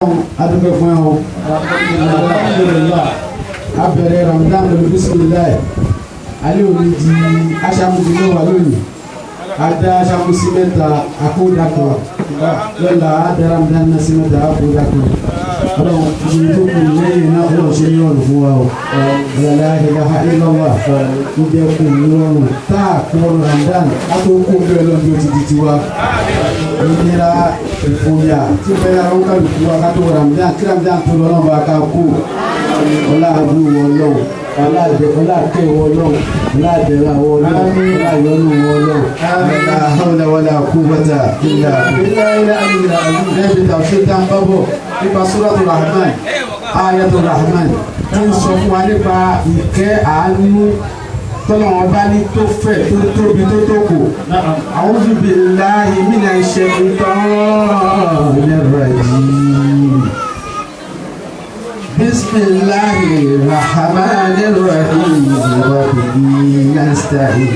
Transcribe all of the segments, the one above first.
adúgbò fún ẹ o alhamdulillah abẹ̀rẹ̀ Ramadan pẹ̀lú bisimilayi alẹ́ òní di aṣàmùsí mẹ́wàá lónìí adá aṣàmùsí mẹ́ta akódàkọ̀ lọ́la adá Ramadan náà sí mẹ́ta akódàkọ̀ ọlọ́run ìdí tó kù lẹ́yìn náà ọlọ́run ṣe ní ọ̀rùn fún wa o la ilaha illallah ìjẹ́ kù ní ọ̀rùn táà kú ọ̀rùn Ramadan látó kó bẹ́ẹ̀ lọ́dún ó ti di tiwa ìnira ìfòyà tí ó fẹ́ àwọn kálukú wa ká tó Ramadan kí Ramadan tó lọ́nà bá ká kú ọlá àbúrò wọn lọ́wọ́ ọlá àkẹ́ wọn lọ́wọ́ ọlá àdẹ̀rà wọn lọ́wọ́ ọlá ìyọnu wọn lọ́wọ́ ọlá hawla wala quwwata illa billah lẹ́bi tàbí tá ń bá bọ̀ nípa Suratul Rahman Ayatul Rahman tí ń sọ fún wa nípa ìkẹ́ àánú tọ́lọ̀ wọn bá ní tó fẹ̀ tó tóbi tó tó kù. A'udhu billahi minash shaitanir rajim. Bismillahir rahmanir rahim. Wa bihi nasta'in.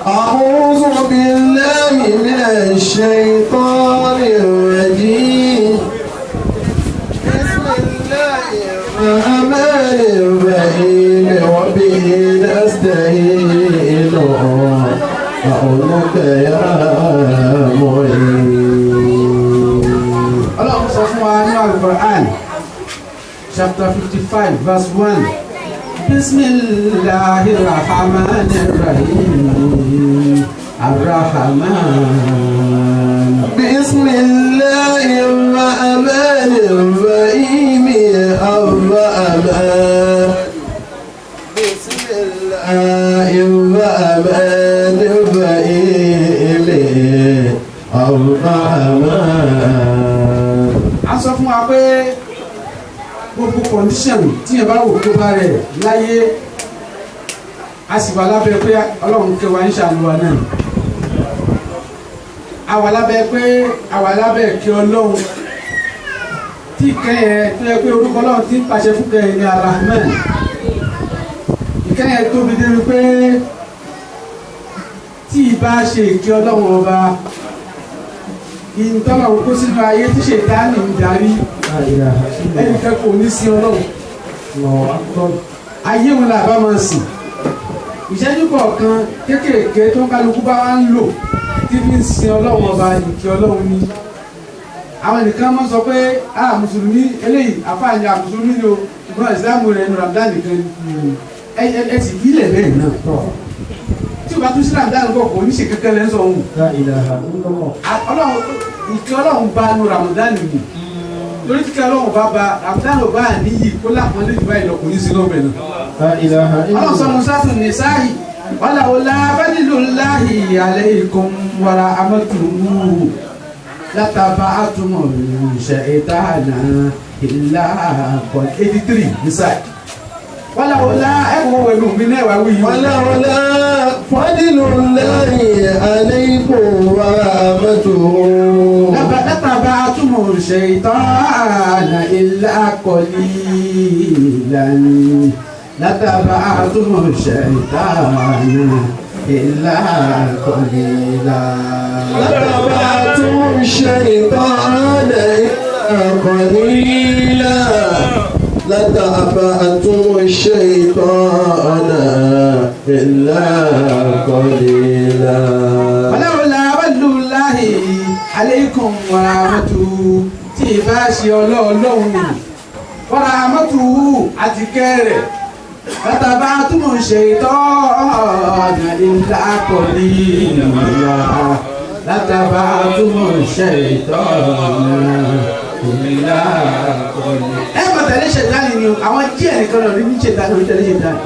A'udhu billahi minash shaitanir rajim. الرحمن الرحيم وبه نستعين عونك يا معين. Ọlọ́run sọ fún wa ní Al-Qur'an chapter 55 verse 1 Bismillahir Rahmanir Rahim Ar-Rahman Bismillahir Rahmanir Rahim Ar-Rahman Bismillahir Rahmanir Rahim Ar-Rahman. A sọ fún wa pé gbogbo condition tí ẹ bá wò tó bá rẹ̀ láyé a sì wà lábẹ́ pé Ọlọ́run kẹwàá ń ṣàlùwà náà a wà lábẹ́ pé a wà lábẹ́ kí Ọlọ́run tí kẹ́yẹ tó yẹ pé orúkọ Ọlọ́run ti ń pàṣẹ fún kẹ́yẹ ní Ar-Rahman ìkẹ́yẹ tóbi débi pé tí ìbá ṣe ìkí Ọlọ́run ọba ìtọ́lọ̀ kó sínú ayé tí Ṣẹ̀tánì ń darí ẹni kẹ́kọ̀ọ́ ní sí Ọlọ́run ayé wọn là bá máa sìn ìṣẹ́jú kọ̀ọ̀kan kéékèèké tó ń kálukú bá wá ń lò tí fi ń sin Ọlọ́run ọba ìkí Ọlọ́run ní àwọn nìkan máa sọ pé mùsùlùmí eléyìí àfáàní mùsùlùmí ni o ṣùgbọ́n ìsìlámù rẹ̀ ní Ramadan nìkan ẹ sì bílẹ̀ bẹ́ẹ̀ náà tí o bá tún sí Ramadan kọ̀ kò ní ṣe kankan lẹ́sọ̀ ọ̀hún Ọlọ́run ìkí Ọlọ́run bá nu Ramadan nìyí lórí tí kí Ọlọ́run bá ba Ramadan ò bá níyì kó lápọn lè dìbà ìlọ kò ní sí lọ́bẹ̀ náà Ọlọ́run sọ Musatu Nisa'i wala fadlullahi alaykum wa rahmatuhu lataba'tum shaytana illa qad 83 Nisa'i wala ẹ̀kọ́ wẹ̀lú mi náà wá wí wala fadlullahi alaykum wa rahmatuhu lataba'tum shaytana illa qalilan lataba'tum shaytana illa qalilan lataba'tum shaytana illa qalilan لتابعتم الشيطان إلا قليلا ولولا فضل الله عليكم ورحمته tí ìbá ṣe Ọlọ́run ni wa rahmatuhu àti kẹ́rẹ̀ لتابعتم الشيطان إلا قليلا لتابعتم الشيطان إلا قليلا ẹ bá tẹ̀lé Ṣẹ̀tánì ni àwọn díẹ̀ nìkan lọ ní Ṣẹ̀tánì ní tẹ̀lé Ṣẹ̀tánì.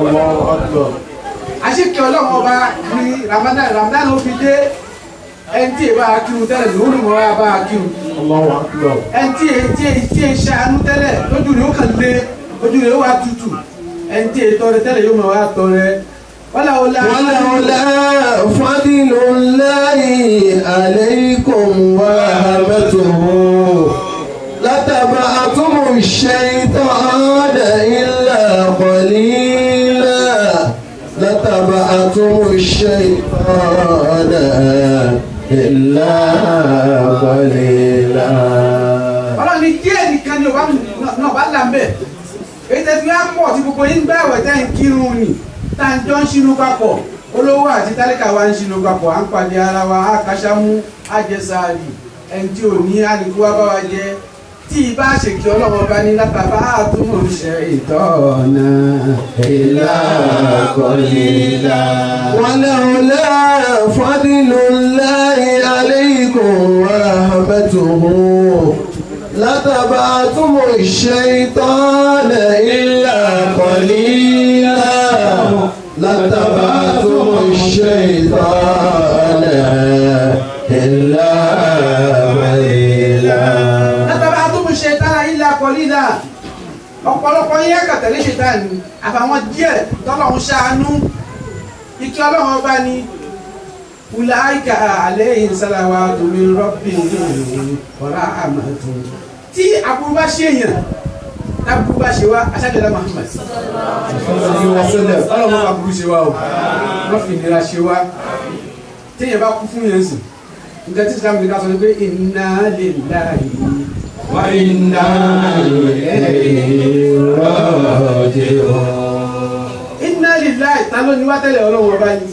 àṣekè Ọlọ́run ọba ní Ramadan ó fi dé ẹni tí èèbá akírun tẹ́lẹ̀ lóòrùn mọ́ wá bá akírun. ẹni tí è ṣàánú tẹ́lẹ̀ lójú rẹ̀ ó kàn lé ojú rẹ̀ ó wá tutù ẹni tí ètọrẹ tẹ́lẹ̀ yóò máa wá tọrẹ. ولولا فضل الله عليكم ورحمته لتبعتم الشيطان إلا قليلا لتبعتم الشيطان إلا قليلا. ọlọ́run ní díẹ̀ nìkan ni ọba náà bá là ń bẹ̀ èyí tẹ́ fi á pọ̀ tí gbogbo yín gbààwẹ̀ tẹ́ ń kírun ni tá à ń jọ ń ṣinú papọ̀ olówó àti tálíkà wa ń ṣinú papọ̀ à ń pàdé ara wa á kásámú á jẹ sáàrì ẹni tí ò ní àlùkò wá bá wa jẹ tí ì bá ṣèkí ọlọ́run ọba ní látàbá àtúmọ̀ ṣe ìtọ́nà إلا قليلا. ولولا فضل الله عليكم ورحمته لتبعتم الشيطان إلا قليلا. لتبعتم الشيطان إلا قليلا. látàbá àtúmọ̀ ṣe ìtara ilà kọlídà ọ̀pọ̀lọpọ̀ yín ẹ̀ka tẹ̀lé ṣètàn ni àfàwọn díẹ̀ tọ́lọ́run ṣàánú ìkí ọlọ́run ọba ni ulaika alayhim salawatu min rabbihim wa rahmatun tí aburú bá ṣe èèyàn táburú bá ṣe wá aṣáájọba Muhammad ọlọ́run bá burú ṣe wá o wọ́n fi ìnira ṣe wá téèyàn bá kú fún yẹn sùn nǹkan tí Islam ní ká sọ ni pé inna lillahi wa inna ilayhi raji'un. Inna lillahi ta ló ní wá tẹ́lẹ̀ ọlọ́run ọba ni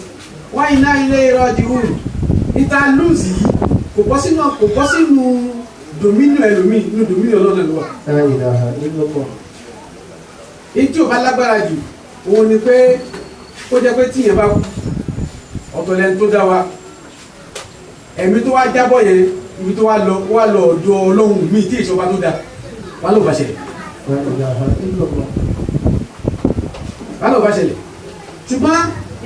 wa inna ilayhi raji'un níta lùzì kò bọ́ sínú domínú ẹlòmíì nínú domínú ọlọ́run ẹ̀lú wa. èyí tí ò bá lágbára jù òun ni pé ó jẹ́ pé tíyẹn bá kú ọ̀tọ̀ lẹ́ni tó dá wa ẹ̀mí tó wá jábọ̀ yẹn ibi tó wá lọ ọ̀dọ̀ ọlọ́run míì tí ìṣọba tó dá wà ló bá ṣẹlẹ̀ ṣùgbọ́n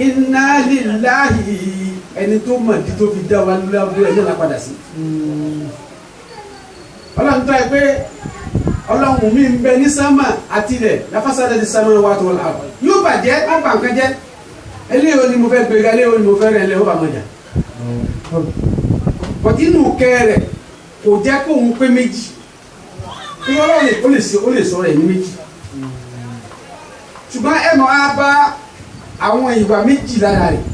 inna lillahi ẹni tó mọ̀ ní tó fi dá wa lọ́wọ́ ẹ̀ náà padà sí. ọlọ́run tó yẹ pé ọlọ́run mi ń bẹ ní sánmà àti ilẹ̀ láfásádà di sánmà wà tó wọlé àwọn yóò bàjẹ́ wọ́n bà nǹkan jẹ́ eléyìí ó ní mo fẹ́ gbéga eléyìí ó ní mo fẹ́ rẹ̀ lẹ́ ó bà mọ̀ jà. bọ̀dí inú kẹ́ rẹ̀ kò jẹ́ kó òun pé méjì kí ọlọ́run ó lè sọ̀rọ̀ ẹ̀ ní méjì ṣùgbọ́n ẹ̀ mọ̀ á bá àwọn ìwà méjì lára rẹ̀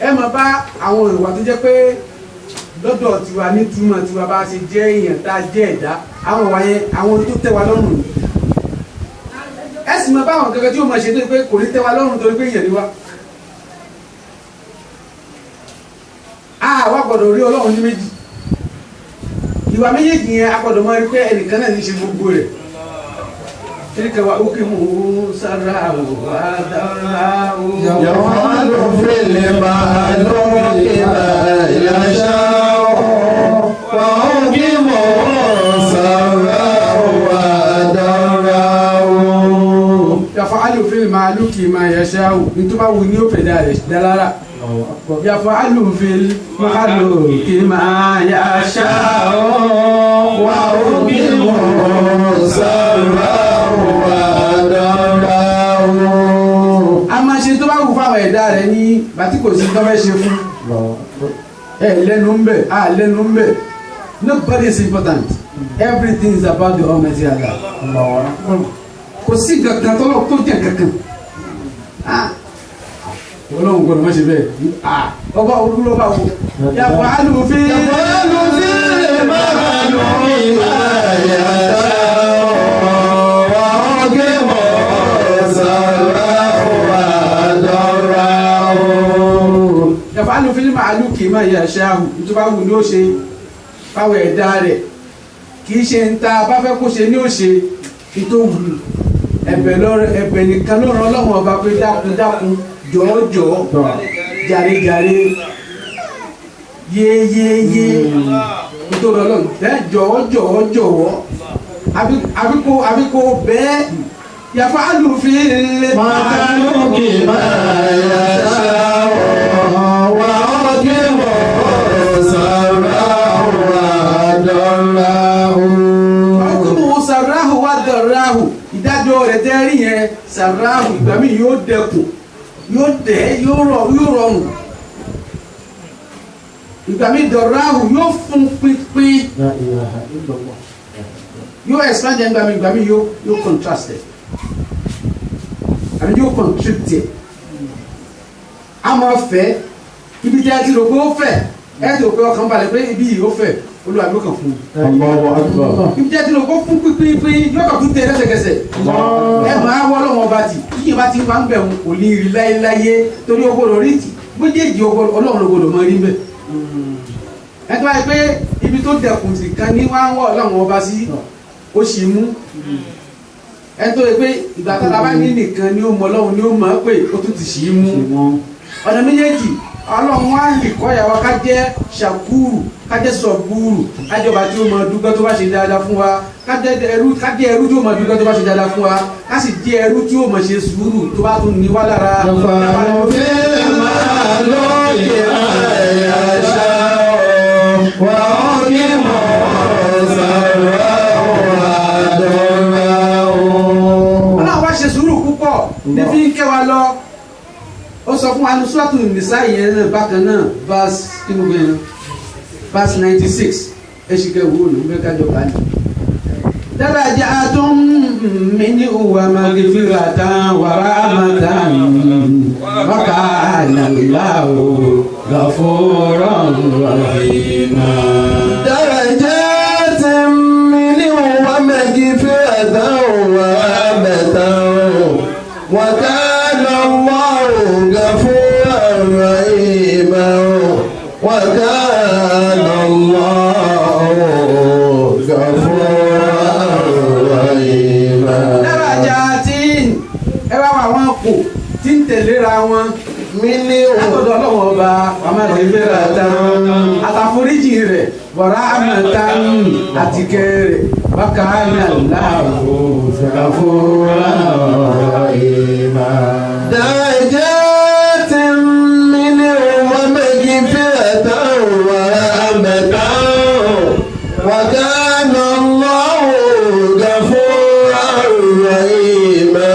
ẹ máa bá àwọn ìwà tó jẹ́ pé lọ́dọ̀ tiwa ní túmọ̀ tiwa bá ṣe jẹ́ èèyàn tá a jẹ́ ẹ̀dá àwọn ìwà yẹn àwọn tó tẹ́ wa lọ́rùn ni ẹ sì máa bá àwọn kankan tí ó máa ṣe tó pé kò ní tẹ́ wa lọ́rùn torí pé èèyàn ni wá wá gbọ́dọ̀ rí ọlọ́run ní méjì ìwà méjèèjì yẹn a gbọ́dọ̀ máa rí pé ẹnìkan náà ní ṣe gbogbo rẹ̀ تلك وأقيمه سراء ودراء يفعل في المعلوم ما يشاء وأقيمه سراء ودراء يفعل في المعلوم ما يشاء انتم ونيو في دارش دلالة يفعل في المعلوم ما يشاء وأقيمه سراء a máa ṣe tó bá wù fáwọn ẹ̀dá rẹ̀ ní bàtí kò sí tọ́fẹ́ ṣe fún lẹ́nu ń bẹ̀ lẹ́nu ń bẹ̀ nobody is important everything is about the Almighty Allah kò sí kankan tọ́lọ́ tó jẹ́ kankan ọlọ́run gbọ́dọ̀ má ṣe bẹ́ẹ̀ ọba olúlọ́ba wo yàtọ̀ alùfín máa lò yàfàánù fílímù àlùkì máa yẹ ṣáàhù tó bá wù ní ó ṣe fáwọn ẹ̀dá rẹ̀ kì í ṣe ń ta bá fẹ́ kó ṣe ní ó ṣe tó wù ẹ̀bẹ̀ nìkan ló ràn ọlọ́run ọba pé dákun dákun jọ̀ọ́jọ̀ọ́ jàre-jàre yéyéyé tó rọ ọlọ́run jọ̀ọ́jọ̀ọ́ àbíkó bẹ́ẹ̀ yàfàánù fílímù àlùkì máa yẹ ṣáàhù. ìdájọ́ rẹ̀ tẹ́ rí yẹn sàráhù ìgbà míì yóò dẹkùn yóò dẹ̀ yóò rọrùn ìgbà míì dọ̀ráhù yóò fún pínpín yóò expand ìgbà míì yóò contrast ẹ̀ àbí yóò constrict ẹ̀ a máa fẹ́ ibi tí a ti rò pé ó fẹ́ ẹ ti rò pé ọkàn balẹ̀ pé ibi yìí ó fẹ́ Olúwa ló kàn fún un ibi tí a ti rò pé ó fún pínpín yóò kàn tún tẹ lẹ́sẹ̀kẹsẹ̀ ẹ máa wọ́ lọ́wọ́ ọba tì kí yẹn bá ti máa ń bẹ̀ wọn kò ní rí láyéláyé torí ó gbọ́dọ̀ rí tì méjèèjì Ọlọ́run ló gbọ́dọ̀ mọ rí bẹ́ẹ̀ ẹ tó wáyé pé ibi tó dẹkùn sí kan ní wọ́n á wọ́ Ọlọ́run ọba sí ó sì mú ẹ tó yẹ pé ìgbà tá a bá ní nìkan ni ó mọ Ọlọ́run ni ó mọ̀ pé ó tún ti sì í mú ọ̀nà méjèèjì Ọlọ́run wá lè kọ́ ìyàwó ká jẹ́ ṣàkúrù ká jẹ́ sọ̀búrù ká jẹ́ ọba tí ó mọ dúpẹ́ tó bá ṣe dáadáa fún wa ká jẹ́ ẹrú tí ó mọ dúpẹ́ tó bá ṣe dáadáa fún wa ká sì jẹ́ ẹrú tí ó mọ ṣe sùúrù tó bá tún ní wá lára. Ọlọ́run wá ṣe sùúrù púpọ̀ ní fi ń kẹ́ wa lọ ó sọ fún wa ní Suratu Nisa yẹn náà bákan náà verse 96 ẹ̀ṣìkẹ́ wo ló ń bẹ́ kájọ bá ní. darajatun minhu wa maghfiratan wa rahmatan wa kana Allahu ghafuran rahima. darajatun minhu wa maghfiratan wa rahmatan wa kana Allahu ghafuran rahima wa kana Allahu ghafuran rahima. Darajatin ẹ wá àwọn kò tí ń tẹ̀léra wọn látọ̀dọ̀ Ọlọ́run ọba Maghfiratan àtàforíjì rẹ̀ wa rahmatan àtikẹ́ rẹ̀ wa kana Allahu ghafuran rahima. Darajatin minhu wa maghfiratan wa rahmatan wa kana Allahu ghafuran rahima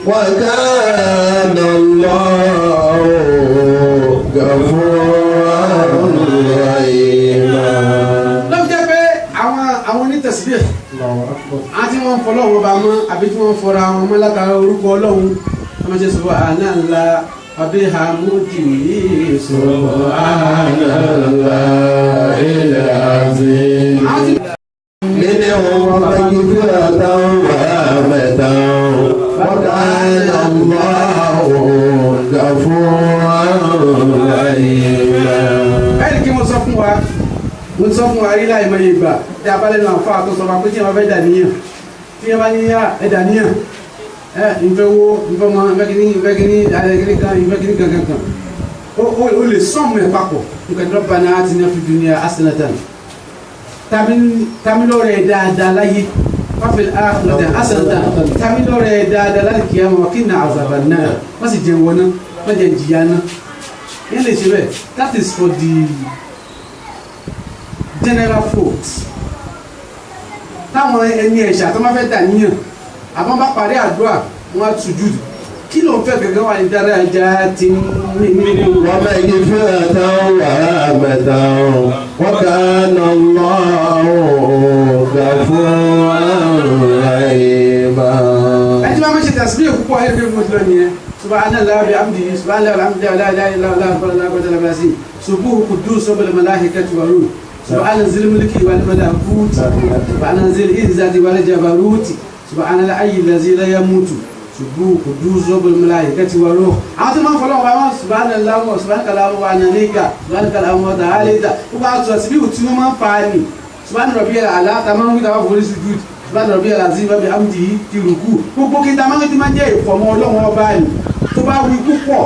wa kana Allahu ghafuran rahima. Lọ́wọ́ jẹ́ pé àwọn onítẹ̀síbẹ̀ àti wọn fọlọ́wọ́ bá mọ́ àbí tí wọ́n fọra wọn mọ́ látara orúkọ Ọlọ́run ọmọ jẹ́ subhanallah wa bihamdihi subhanallahil azim. Minhu wa maghfiratan wa rahmatan wa kana Allahu ghafuran rahima. bẹ́ẹ̀ni kí mo sọ fún wa rí láì mọ ìgbà tí a bá lẹ́nu àǹfà tó sọ fún pé tí wọ́n fẹ́ dàníyàn tí wọ́n bá ní ẹ̀dàníyàn ìfẹ́ wo ìfẹ́ mọ ìfẹ́ kìíní kankan o lè sọ́ọ̀mù ẹ̀ papọ̀ nǹkan tó bá náà ti ní fi dunya hasanatan tamilọ́rẹ̀ dáadáa láyé wafil akhirati hasanatan tamilọ́rẹ̀ dáadáa láti kíyàmá wa qina azaban nar wọ́n sì jẹ́ wọn náà wọ́n jẹ́ jìyà náà yẹn lè ṣe bẹ́ẹ̀ that is for the general folks táwọn ẹni ẹ̀ṣà tó máa fẹ́ dàníyàn àbọ̀n bá parí àdúrà wọn á tù jùdù kí ló ń fẹ́ gẹ́gẹ́ wà ní darajatin minhu wa maghfiratan wa rahmatan wa kana Allahu ghafuran rahima. ẹni tí wọ́n máa ń ṣe tasbih púpọ̀ ẹ̀rí fún mi lónìí subhanallahi wa bihamdihi subhanallahi walhamdulillahi la ilaha illa Allah la quwwata illa billah subuhu quddus rabbil malaikati wa ruh subhana zil mulki wal malakut subhana zil izzati wal jabarut subhana al hayy allazi la yamutu subuhu quddus rabbil malaikati wa ruh àwọn tí wọ́n fọlọ́ wọn wọn subhanallahi wa subhanallahi wa anamika subhanallahi wa ta'ala gbogbo àwọn tasbih tí wọ́n máa ń fa ni subhana rabbiyal a'la tamam wí tàwọn forí sujud subhana rabbiyal azim wa bihamdihi ti rùkú gbogbo kí tamam ti máa jẹ́ ìfọ̀mọ́ Ọlọ́run ọba ni tó bá wí púpọ̀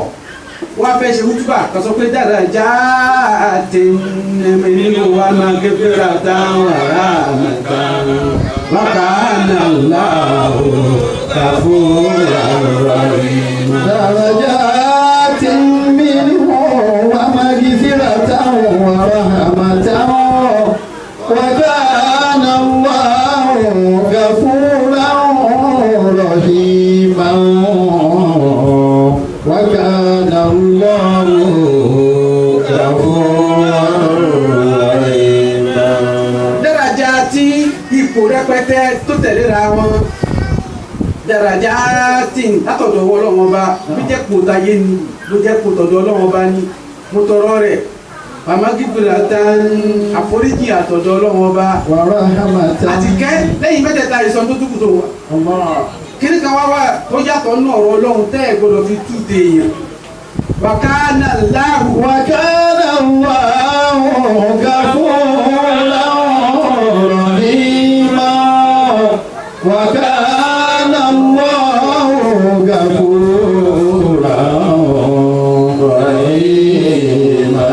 wá fẹ́ ṣe wútúbà kan sọ pé darajatin minhu wa maghfiratan wa rahmatan wa kana Allahu ghafuran rahima. Darajatin minhu wa maghfiratan wa rahmatan wa kana Allahu ghafuran rahima. Wa kana Allahu ghafuran rahima. Darajati ipò rẹpẹtẹ tó tẹ̀léra wọn darajatin látọ̀dọ̀ Ọlọ́run Ọba bí jẹ́ kó tayé ni ló jẹ́ kó tọ̀dọ̀ Ọlọ́run Ọba ni mo tọrọ rẹ̀ màmá gígùlà tán àforíjì àtọ̀dọ̀ Ọlọ́run Ọba àti kẹ́ lẹ́yìn mẹ́tẹ̀ẹ̀ta ìsọ̀n tó túkù tó wà kíní kan wá tó yàtọ̀ nù ọ̀rọ̀ Ọlọ́run tẹ́ ẹ̀ gbọ́dọ̀ fi tú de èèyàn wàkánà Allahu gàfúrà rahima وكان الله غفورا رحيما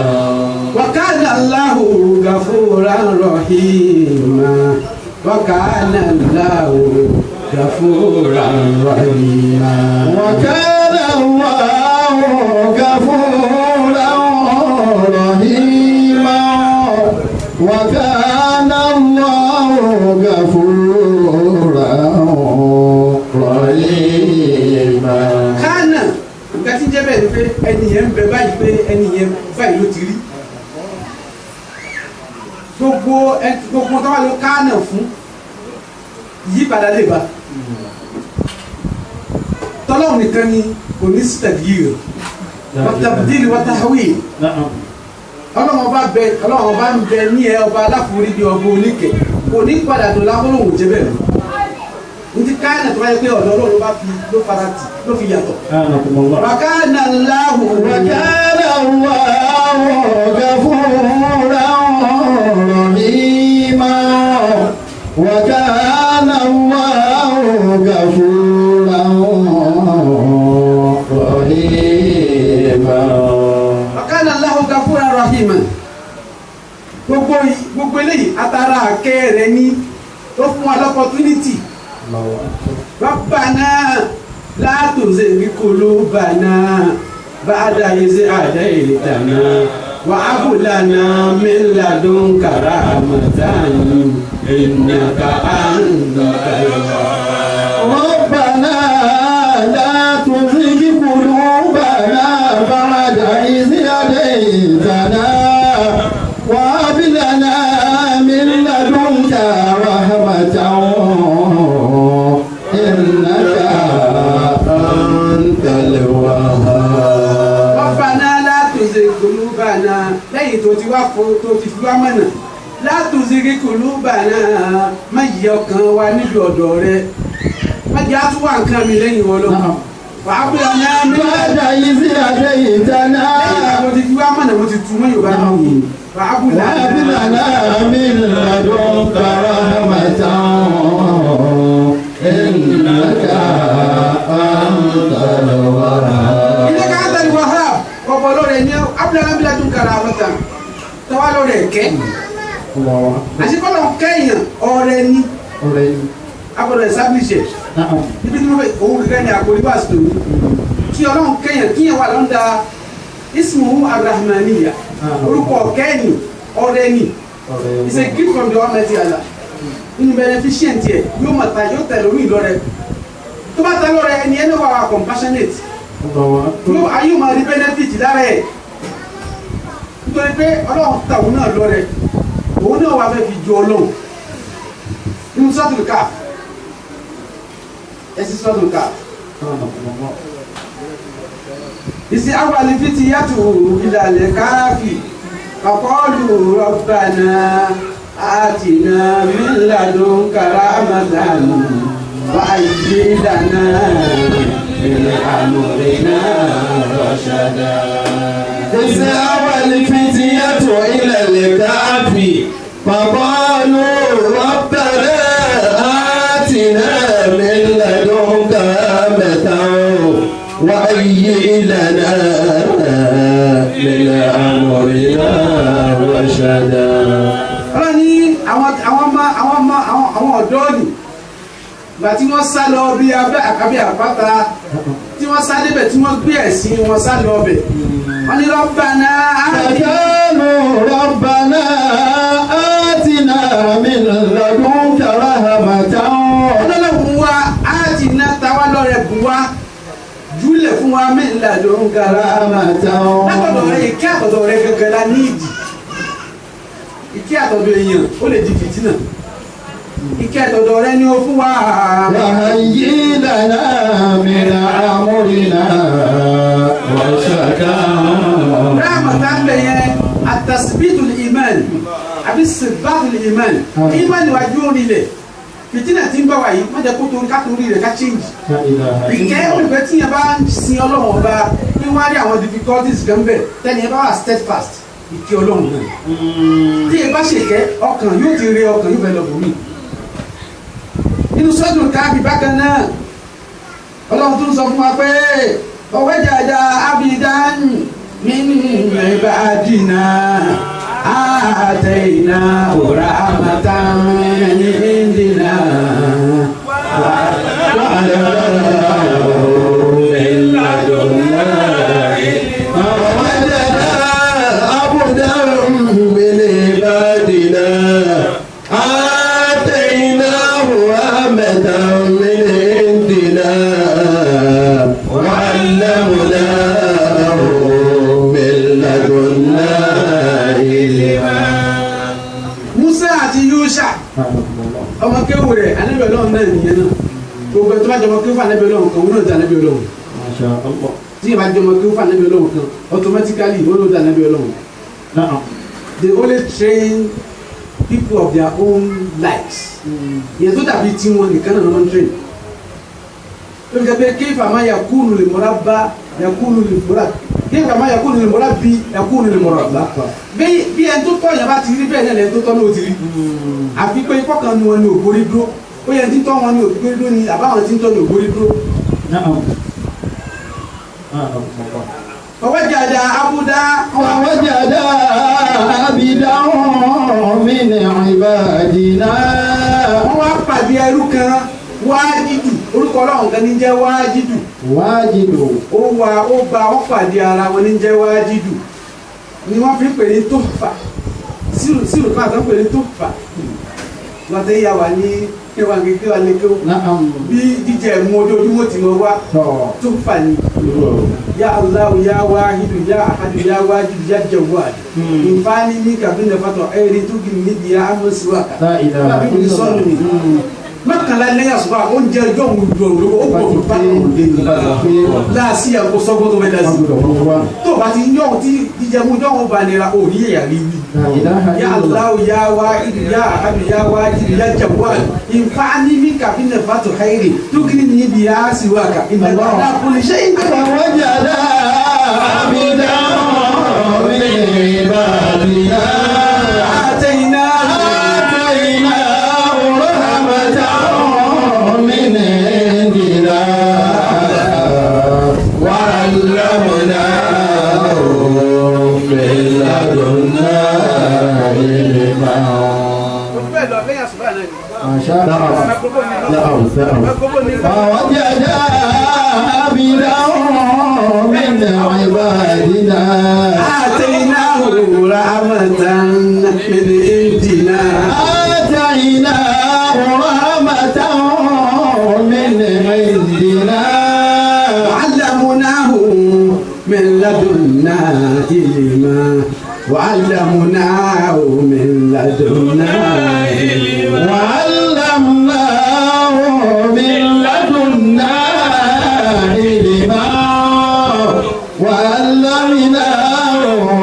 وكان الله غفورا رحيما وكان الله غفورا رحيما وكان الله غفورا رحيما وكان الله غفورا kánà nǹkan tí ń jẹ́ bẹ́ẹ̀ ni pé ẹnìyẹn ń bẹ báyìí pé ẹnìyẹn báyìí ló ti rí gbogbo tó wà ló kánà fún ìyípadà lè bá tọ́lọ́hùn nìkan ni kò ní sítẹ̀dì rẹ̀ wàtàbídìrì wàtàwí Ọlọ́run ọba ń bẹ ní ẹ ọba aláforí bí ọba oníkẹ kò ní padà tó lábọ́lọ́hùn jẹ́ bẹ́ẹ̀ nti kaana tó bá yẹ pé ọ̀dọ̀ Ọlọ́run bá fi ló fara tì ló fi yàtọ̀. wàkàna Allahu gàfúrà rahima wàkàna Allahu gàfúrà rahima. wàkàna Allahu gàfúrà rahima gbogbo eléyìí atara àkẹ́ rẹ̀ ní tó fún wa l'opportunity. ربنا لا تزغ قلوبنا بعد إذ هديتنا وهب لنا من لدنك رحمة إنك أنت الوهاب ربنا لا تزغ قلوبنا بعد إذ هديتنا وهب لنا من لدنك رحمة إنك أنت الوهاب ربنا لا تزغ قلوبنا lẹ́yìn tó ti wá fún tó ti fi wá mọ̀nà لا تزغ قلوبنا má yí ọkàn wa níbi ọ̀dọ̀ rẹ má jẹ́ àtúwà nǹkan mi lẹ́yìn wọn lọ. وهب لنا من بعد إذ هديتنا lẹ́yìn tó ti fi wá mọ̀nà mo ti tu mọ́ Yorùbá náà yìí. وهب وهب لنا من لدنك رحمة إنك أنت الوهاب إنك أنت الوهاب ọ̀pọ̀ lórí ẹni abúlé abúlé tó ń kara àbọ̀tà tọ́wá lórí ẹ̀kẹ́ àṣekọ́lọ̀ kẹ́yìn ọ̀rẹ́ ní agbọ̀dọ̀ establish níbi tí wọ́n fẹ́ òun kẹ́kẹ́ ní àkórí bá sùn kí Ọlọ́run kẹ́yìn kíyàn wà lọ́ndà ismuhu arrahmaniya orúkọ kẹ́yìn ọ̀rẹ́ ní it's a gift from the Almighty Allah nínú beneficent yẹ yóò mọ̀ ta yóò tẹ̀lé orí ìlọrẹ tó bá tẹ̀lé ọ̀rẹ́ ẹni ẹni wà wà compassionate yóò ayé máa rí benefit lára ẹ̀ nítorí pé Ọlọ́run tàwọn náà lọ́rẹ òun náà wà fẹ́ fi ju Ọlọ́run nínú sọ́tùlù káà ẹ̀sìn sọ́tùlù káà ìsì awàlì fìtì yàtò ìlàlẹ̀ káàfì kaqalu rabbana atina min ladunka rahmatan wa hayyi lana من أمرنا رشدا إذ أوى الفتية إلى الكهف فقالوا ربنا آتنا من لدنك رحمة وهيئ لنا من أمرنا رشدا. ọlọ́run ní àwọn ọ̀dọ́ ni gbà tí wọ́n sá lọ bí abẹ́ àkàbí àpáta tí wọ́n sá débẹ̀ tí wọ́n gbé ẹ̀sìn wọn sá lọ bẹ̀ wọ́n ní Rabbana آتنا من لدنك رحمة ọlọ́lọ́gùn wa áàtìná tàwa lọ́rẹ̀ bù wá júlẹ̀ fún wa min ladunka rahmatan látọ̀dọ̀ rẹ̀ ìkẹ́ àtọ̀dọ̀ rẹ̀ gẹ́gẹ́ la ní ìdí ìkẹ́ àtọ̀dọ̀ èèyàn ó lè di fìtínà ìkẹ́ tọ̀dọ̀ rẹ ni ó fún wa. وهيئ لنا من أمرنا رشدا. rahmatan bẹ yẹn atasibitu iman àbí sibatu iman iman wájú orin lẹ fìtínà tí ń bá wa yìí má jẹ́ kó torí ká torí rẹ̀ ká change. ìkẹ́ olùfẹ́ tí yẹn bá ń sin ọlọ́run ọba ní wọ́n á rí àwọn difficulties kan bẹ̀ tẹ́ni yẹn bá wà steadfast ìkẹ́ ọlọ́run náà. tí yẹn bá ṣèkẹ́ ọkàn yóò ti rí ọkàn yóò fẹ́ lọ bòmí. nínú sọ́dún káàbì bákan náà ọlọ́run tún sọ fún wa pé ọwọ́ jàjà abidan min ibadina atayna rahmatan min indina ọmọ kéwù rẹ̀ Ànábì Ọlọ́run náà nìyẹn náà gbogbo ẹ̀ tó bá jọmọ kéwù fún Ànábì Ọlọ́run kan wọn náà di Ànábì Ọlọ́run tí yẹn bá jọmọ kéwù fún Ànábì Ọlọ́run kan automatically wọn náà di Ànábì Ọlọ́run. They only train people of their own likes yẹn tó dàbí tí wọn nìkan náà wọn train lórí kẹfẹ kéfà máa yakunu lè mọ́ra bá yakunu lè mọ́ra kéfà máa yakunu lè mọ́ra bí yakunu lè mọ́ra bá bí ẹni tó tọ́ yẹn bá ti rí bẹ́ẹ̀ náà ẹni tó tọ́ ní o ti rí àfi pé kọ́kàn ni wọn ní ògbórí dúró ó yẹ ti tọ́ wọn ní ògbórí dúró ni àbáwọn ti ń tọ́ ní ògbórí dúró. ọwọ́jàdá abúdá ووجد عبدا من عبادنا. wọ́n wá pàdé ẹrú kan wájídù orúkọ Ọlọ́run kan ní jẹ́ wájídù. wájídù. ó bá wọn pàdé ara wọn ní jẹ́ wájídù ni wọ́n fi pè ní tófà sírù kan àtọ́ pè ní tófà wọ́n tẹ́ yà wá ní kéwà kéwà ní kéwà bí jíjẹ mú ojoojúmọ́ tí wọ́n wá tófà ni ya Allahu ya Wahidu ya Ahadu ya Wajidu ya Jawwad ìfáàní ní kàbínà fatọ̀ ẹ̀rí tó kì í níbi ya amọ̀síwáka lábí kò ní sọ́nù mi mọ́kànlá lẹ́yìn àṣùbà oúnjẹ ọjọ́ òun lòrò ó pọ̀ tó bá láàsì àgbo sọ́gbọ́n tó bẹ́ẹ̀ dásì tó bá ti yọ̀ tí jíjẹ mú jọ́wọ́ bá nira ó ní ẹ̀yà rí wí. ya Allahu ya Wahidu ya Ahadu ya Wajidu ya Jawwad ìfáàní ní kàbínà fatọ̀ ẹ̀rí tó kì í níbi ya amọ̀síwáka ìmọ̀lá kùnì ṣe ń bẹ̀rẹ̀. ووجد عبدا من عبادنا آتيناه رحمة من عندنا وعلمناه من لدنا علما. ما شاء الله. ووجد عبدا من عبادنا آتيناه رحمة من عندنا آتيناه رحمة من عندنا وعلمناه من لدنا علما وعلمناه من لدنا وعلمناه من لدنا علما وعلمناه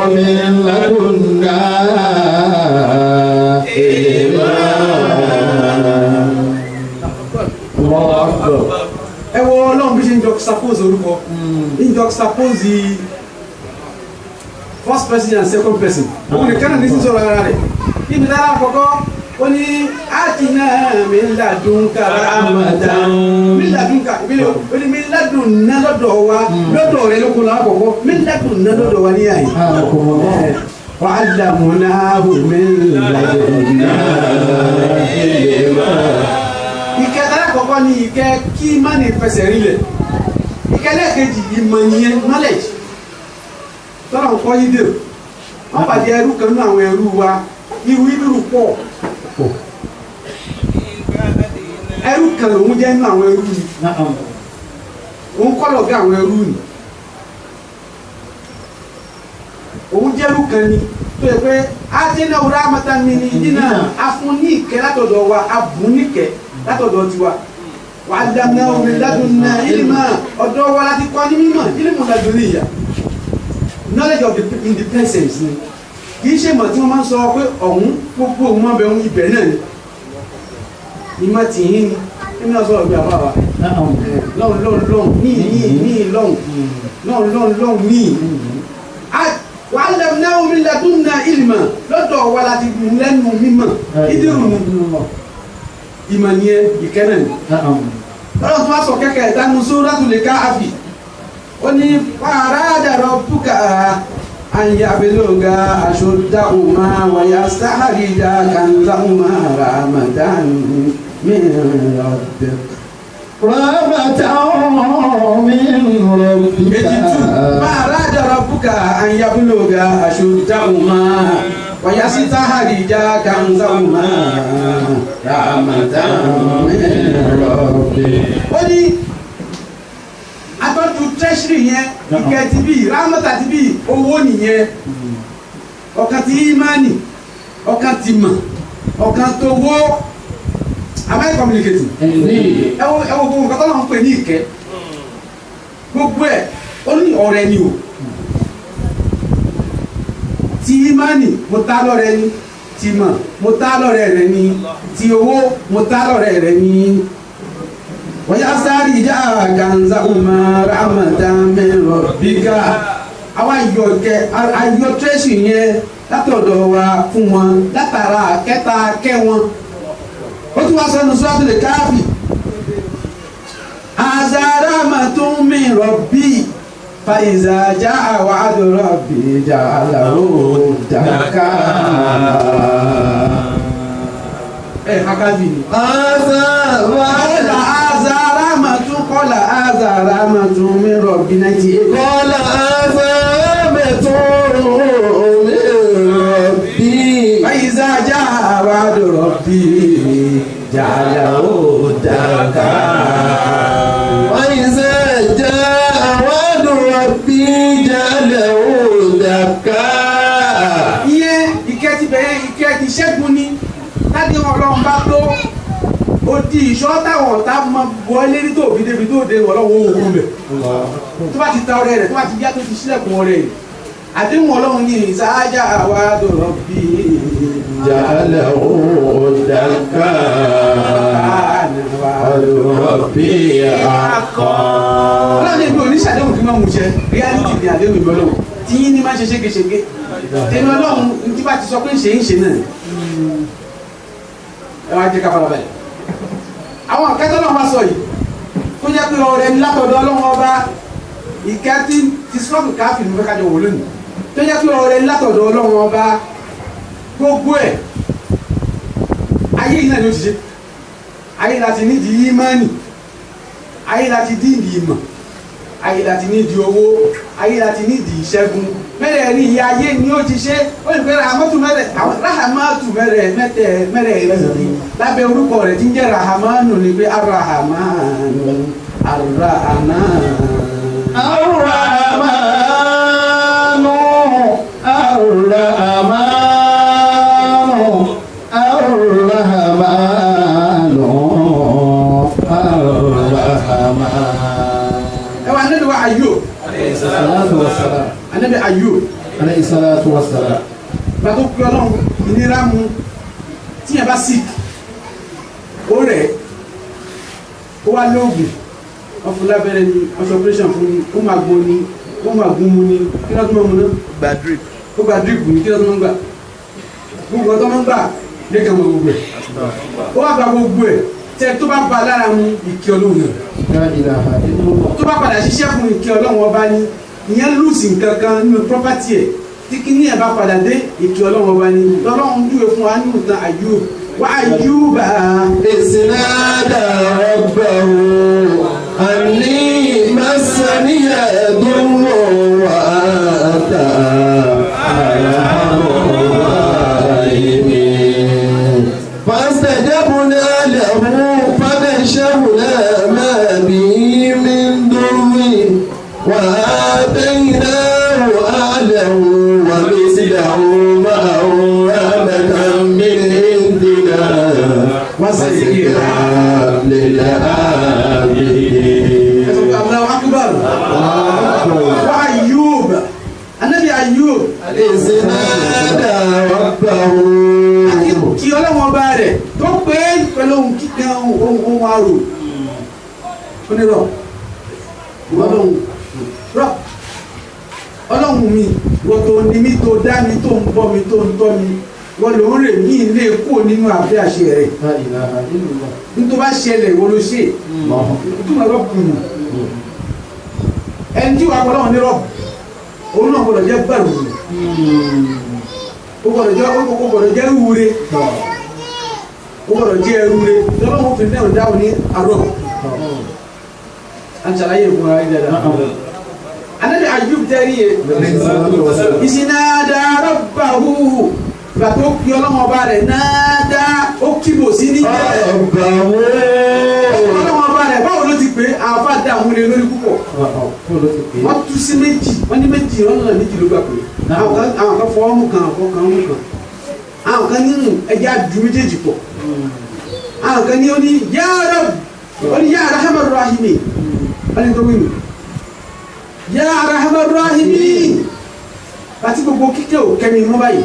من لدنا علما. الله أكبر. ẹ wo Ọlọ́run bí ṣe ń juxtapose orúkọ ń juxtapose first person and second person òun nìkan náà ní sísọ ara rẹ̀ níbi dára àkọ́kọ́ ó ní àtìná mi ladunka rahmatan mi ladunka ó ní mi ladun ná lọ́dọ̀ wa lọ́dọ̀ rẹ̀ ló kún lọ́wọ́ àkọ́kọ́ mi ladun ná lọ́dọ̀ wa ní àyè wa allamunahu min ladunna ilma. ìkẹta àkọ́kọ́ ni ìkẹ́ kí má ní fẹsẹ̀ rílẹ̀ ìkẹlẹ́ kejì ìmọ̀ nìyẹn knowledge tọ́lá ń kọ́ yí dèrò wọ́n pàdé ẹrú kan nínú àwọn ẹrú wa irú ìdúró pọ̀ ẹrú kan lòun jẹ́ nínú àwọn ẹrú ni òun kọ́ lọ̀gá àwọn ẹrú ni òun jẹ́ ẹrú kan ni tó yẹ pé àtẹnà òwúrọ̀ àmọ́tàmí ni ìdínà afún ní ìkẹ́ látọ̀dọ̀ wa abùn ní ìkẹ́ látọ̀dọ̀ tiwa wà á dàmínà omi ládùnúnà ìlímà ọ̀dọ̀ wa láti kọ́ ní mímọ̀ ìlímù ládùnúyà knowledge of in the presence ni kì í ṣe mọ̀ tí wọ́n máa ń sọ pé ọ̀hún gbogbo òun máa bẹ̀ ń ibẹ̀ náà ni ìmọ̀ tìyín ni ẹni náà sọ̀rọ̀ bí àbá wa lọ́hùn ní lọ́hùn ní wà á lẹ́nu náà omi lẹ́dúnà ìlmà lọ́dọ̀ wa láti lẹ́nu mímọ̀ ìdírùnú ìmọ̀ yẹn ìkẹ́nẹ̀ ni lọ́dọ̀ tó wá sọ kẹ́kẹ́ ìdánù Suratul Kahfi ó ní farada rabbuka an yabluga ashuddahuma wa yasta'rija kanzahuma rahmatan min rabbik. Rahmatan min rabbika. Farada rabbuka an yabluga ashuddahuma wa yasta'rija kanzahuma rahmatan min rabbik. Ó ní atọ́jú treasury yẹn ìkẹ́ ti bí rámọ́tà ti bí owó nìyẹn ọ̀kan ti imani ọ̀kan ti mọ̀ ọ̀kan tó wó am I communicating? ẹwọ gbogbo nǹkan tó lọ́n ń pè ní ìkẹ́ gbogbo ẹ̀ ó ní ọ̀rẹ́ ni o ti imani mo tá lọ́rẹ́ ni ti mọ̀ mo tá lọ́rẹ́ rẹ ni ti owó mo tá lọ́rẹ́ rẹ ni. ويستخرج كنزهما رحمة من ربك àwa ayọ̀ tírẹ́sì yẹn látọ̀dọ̀ wa fún wọn látara kẹta kẹ́ wọn ó tún wá sọ́nu Suratul Kahfi hadha rahmatun min rabbi fa iza jaa wa'du rabbi ja'alahu dakka hakabi قال هذا رحمة من ربنا قال هذا رحمة من ربي فإذا جاء وعد ربي جعله دكا وإذا جاء وعد ربي جعله دكا. ìyẹn ìkẹ́ ti bẹ̀rẹ̀ ìkẹ́ ti ṣẹ́gun ni láti Ọlọ́run bá tó ó di ìṣọ́ táwọn ọ̀tá mọ wọlé ní tòbí débi tó dé Ọlọ́run òun bẹ̀ tó bá ti ta ọrẹ rẹ̀ tó bá ti yá tó ti sílẹ̀kùn ọrẹ rẹ̀ àdéhùn Ọlọ́run ní ìsáájà àwa dọ̀rọ̀ bí جعله دكا ربي حقا. Ọlọ́run ní ibi oníṣàdéhùn tí wọ́n mú ṣe reality ní àdéhùn ìbọn Ọlọ́run tí yín ní máa ṣe ṣégeṣége tẹnu Ọlọ́run tí bá ti sọ pé ṣe ń ṣe náà ẹ wá jẹ́ ká fara balẹ̀. Àwọn akẹ́kọ̀ọ́ náà máa sọ yìí kó jẹ́ pé ọ̀rẹ́ ní látọ̀dọ̀ Ọlọ́run ọba ìkẹ́ tí Suratul Kahfi ní fẹ́ kájọ wò lónìí tó jẹ́ pé ọ̀rẹ́ ní látọ̀dọ̀ Ọlọ́run ọba gbogbo ẹ̀ ayé yìí náà ló ti ṣe ayé láti nídìí ìmánì ayé láti dídì ìmọ̀ ayé láti nídìí owó ayé láti nídìí ìṣẹ́gun mẹ́rẹ̀ rí iye ayé ni ó ti ṣe ó lè fẹ́ rahamatu mẹ́rẹ̀ rí lábẹ́ orúkọ rẹ̀ tí ń jẹ́ rahamanu ni pé arahamanu arahamanu الرحمن Ànábì Ayub alayhi salatu wa salam. Bàtó pé Ọlọ́run ìnira mu tí yẹn bá sick ó rẹ̀ ó wá lóògùn wọ́n fún lábẹ́rẹ́ ni wọ́n ṣe operation fún ni ó máa gbó ni ó máa gún mu ni kí ló tún máa mu náà Gba drip. ó gba drip ni kí ló tún máa ń gbà gbogbo ọtọ́ máa ń gbà lẹ́kàn mọ́ gbogbo ẹ̀ ó wá gba gbogbo ẹ̀ tẹ tó bá ba lára mu ìkẹ́ Ọlọ́run náà La ilaha illallah. tó bá padà ṣiṣẹ́ fún ìkẹ́ Ọlọ́run ọba ní ìyẹn lùsì nǹkan kan nínú property ẹ̀ tí kí ní ẹ̀ bá padà dé ìkẹ́ Ọlọ́run ọba ní Ọlọ́run dúró fún wa nínú ìtàn Ayub wa Ayuba Isnada rabbahu anni masaniya durru wa anta arhamur rahimin. Fastajabna lahu fakashafna ma bihi min durri wa ataynahu ahlahu wa mislahum nada rabbahu. kí ọlọ́wọ́n bá rẹ̀ tó pé pẹ̀lú ohun kíkan ohun arò onírọ̀ ọlọ́run mi wọ́n tó ní mi tó dá mi tó ń bọ́ mi tó ń tọ́ mi wọ́n ló ń rè mí ilé kó nínú àbẹ́ àṣẹ rẹ̀ nítorí bá ṣẹlẹ̀ wọ́n ló ṣe ìtumọ̀ ẹ̀rọ kùnú ẹni tí wàá gbọ́dọ̀ ní rọ́ọ̀bù òun náà gbọ́dọ̀ jẹ́ gbàrú ó gbọ́dọ̀ jẹ́ wúre ó gbọ́dọ̀ jẹ́ ẹrúre lọ́wọ́ wọn fi náà dáhùn ní àrọ́ àǹṣàlàyé ìfún ara ìdàdà anabi Ayub tẹ́rí yẹ ìsìnàdà rabbahu ìgbà tó kí ọlọ́mọba rẹ̀ náàdá ó kíbò sí ní ọlọ́mọba rẹ̀ báwo ló ti pé àfa dààmú lé lórí púpọ̀ wọ́n tú sí méjì wọ́n ní méjì ọ̀nà méjì ló gbà pé àwọn kan fọwọ́ mú kan àwọn kan mú kan àwọn kan nínú ẹja ju méjèèjì pọ̀ àwọn kan ní ó ní ya Rabb ó ní ya Arhamar Rahimin wọ́n ní tó wí nù ya Arhamar Rahimin àti gbogbo kíkẹ́ ò kẹ́mi mọ́ báyìí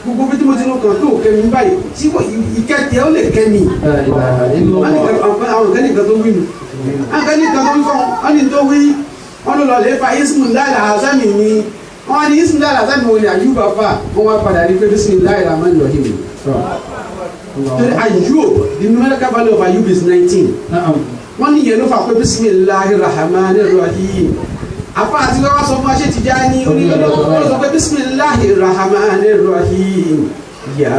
gbogbo bí tí mo ti lọ kàn tó kẹ́mi báyìí tí ìkẹ́tẹ́ ó lè kẹ́mi àwọn kan ní nǹkan tó wí nù àwọn kan ní nǹkan tó wí fún wọn ní tó wí wọn ló lọ lè fa Ismullahi al-Azami ni wọn ní Ismullahi al-Azami wọn ni Ayuba fa wọn wá padà rí pé Bismillahir Rahmanir Rahim Ayub the numerical value of Ayub is 19 wọn ní yẹn ló fà pé Bismillahir Rahmanir Rahim afa àti lọ́wọ́ sọ fún aṣẹ́ Tijani onílọ́wọ́ sọ pé Bismillahir Rahmanir Rahim ya